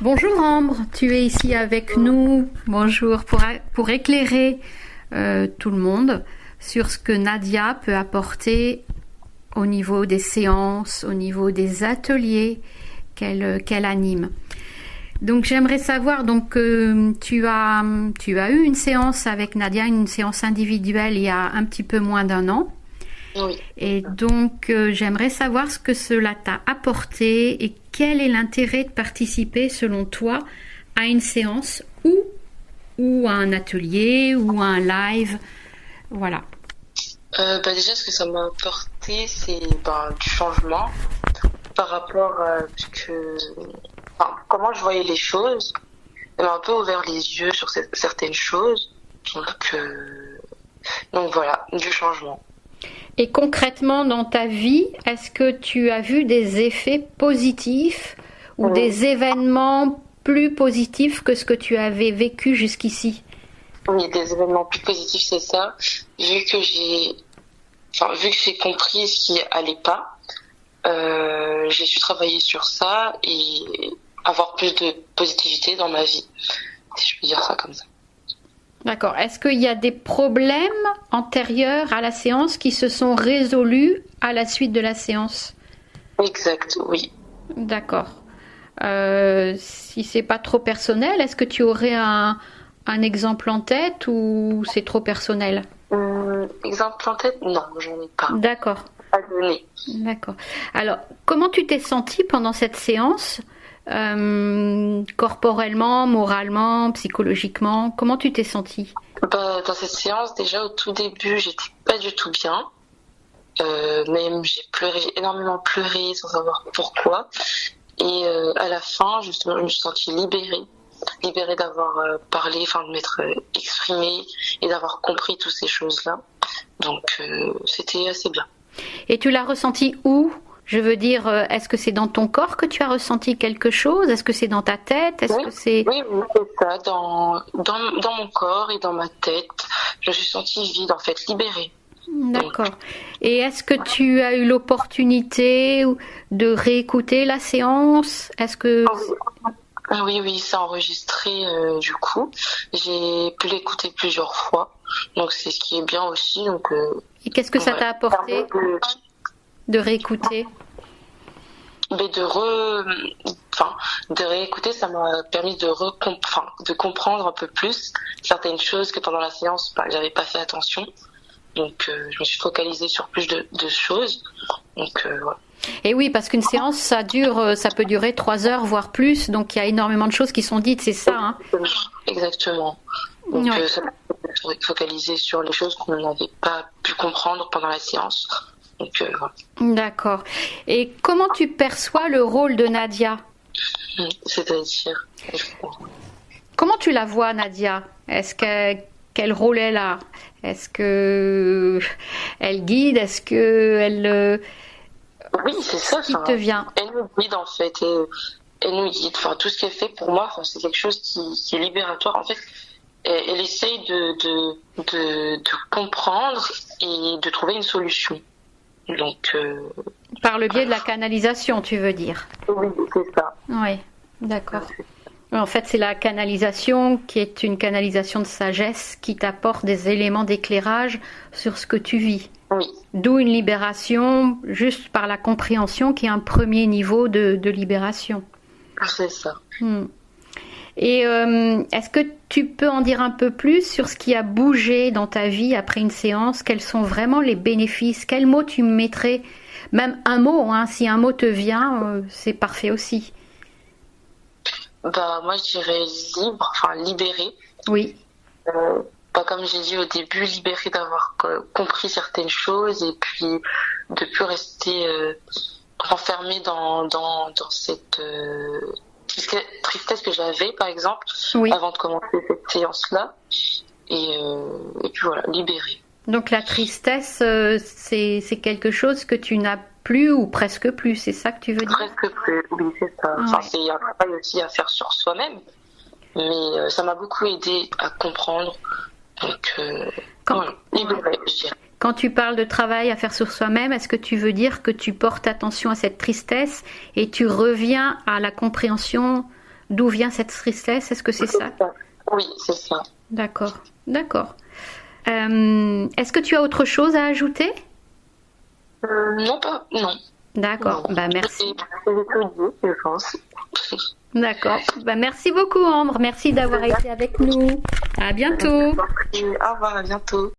Bonjour Ambre, tu es ici avec nous. Bonjour, pour éclairer tout le monde sur ce que Nadia peut apporter au niveau des séances, au niveau des ateliers qu'elle anime. Donc j'aimerais savoir, tu as eu une séance avec Nadia, une séance individuelle il y a un petit peu moins d'un an. Oui. Et donc j'aimerais savoir ce que cela t'a apporté et quel est l'intérêt de participer selon toi à une séance ou à un atelier ou à un live. Voilà. Déjà, ce que ça m'a apporté, c'est du changement par rapport à comment je voyais les choses. Ça m'a un peu ouvert les yeux sur certaines choses. Donc voilà, du changement. Et concrètement, dans ta vie, est-ce que tu as vu des effets positifs ou des événements plus positifs que ce que tu avais vécu jusqu'ici? Oui, des événements plus positifs, c'est ça. Vu que j'ai compris ce qui allait pas, j'ai su travailler sur ça et avoir plus de positivité dans ma vie, si je peux dire ça comme ça. D'accord. Est-ce qu'il y a des problèmes antérieurs à la séance qui se sont résolus à la suite de la séance? Exact, oui. D'accord. Si c'est pas trop personnel, est-ce que tu aurais un exemple en tête ou c'est trop personnel? Exemple en tête? Non, j'en ai pas. D'accord. Pas donné. D'accord. Alors, comment tu t'es sentie pendant cette séance? Corporellement, moralement, psychologiquement, comment tu t'es sentie? Dans cette séance, déjà au tout début, j'étais pas du tout bien. Même j'ai énormément pleuré sans savoir pourquoi. Et à la fin, justement, je me suis sentie libérée d'avoir parlé, de m'être exprimée et d'avoir compris toutes ces choses-là. Donc c'était assez bien. Et tu l'as ressenti où? Je veux dire, est-ce que c'est dans ton corps que tu as ressenti quelque chose? Est-ce que c'est dans ta tête? Oui, c'est ça. Dans mon corps et dans ma tête, je me suis sentie vide, en fait, libérée. D'accord. Et est-ce que tu as eu l'opportunité de réécouter la séance? Est-ce que... Oui, c'est enregistré du coup. J'ai pu l'écouter plusieurs fois. Donc c'est ce qui est bien aussi. Et qu'est-ce que ça t'a apporté de réécouter? De réécouter, ça m'a permis de comprendre un peu plus certaines choses que pendant la séance, j'avais pas fait attention. Donc je me suis focalisée sur plus de choses. Donc voilà. Et oui, parce qu'une séance, ça peut durer 3 heures, voire plus. Donc il y a énormément de choses qui sont dites, c'est ça, hein? Exactement. Donc ça m'a focalisé sur les choses qu'on n'avait pas pu comprendre pendant la séance. Donc, voilà. D'accord. Et comment tu perçois le rôle de Nadia? C'est-à-dire, comment tu la vois, Nadia? Quel rôle elle a? Est-ce que elle guide? Est-ce que elle oui, c'est ça. Qui te vient? Elle nous guide en fait. Elle nous guide. Tout ce qu'elle fait pour moi, c'est quelque chose qui est libératoire. En fait, elle essaye de comprendre et de trouver une solution. Donc, par le biais de la canalisation, tu veux dire? Oui, c'est ça. Oui, d'accord. En fait, c'est la canalisation qui est une canalisation de sagesse qui t'apporte des éléments d'éclairage sur ce que tu vis. Oui. D'où une libération juste par la compréhension qui est un premier niveau de libération. C'est ça. Et est-ce que tu peux en dire un peu plus sur ce qui a bougé dans ta vie après une séance? Quels sont vraiment les bénéfices? Quel mot tu mettrais? Même un mot, hein, si un mot te vient, c'est parfait aussi. Moi je dirais libérée. Oui. Comme j'ai dit au début, libérée d'avoir compris certaines choses et puis de plus rester renfermée dans cette tristesse que j'avais, par exemple, avant de commencer cette séance-là. Et puis voilà, libérée. Donc la tristesse, c'est quelque chose que tu n'as plus ou presque plus, c'est ça que tu veux dire? Presque plus, oui, c'est ça. C'est un travail aussi à faire sur soi-même, mais ça m'a beaucoup aidé à comprendre. Donc, libérée, je dirais. Quand tu parles de travail à faire sur soi-même, est-ce que tu veux dire que tu portes attention à cette tristesse et tu reviens à la compréhension d'où vient cette tristesse. Est-ce que c'est ça? Oui, c'est ça. D'accord, d'accord. Est-ce que tu as autre chose à ajouter? Non, pas. Non. D'accord, Non. bah merci. J'ai tout dit, je pense. D'accord, bah merci beaucoup Ambre, merci d'avoir été avec nous. À bientôt. Au revoir, à bientôt.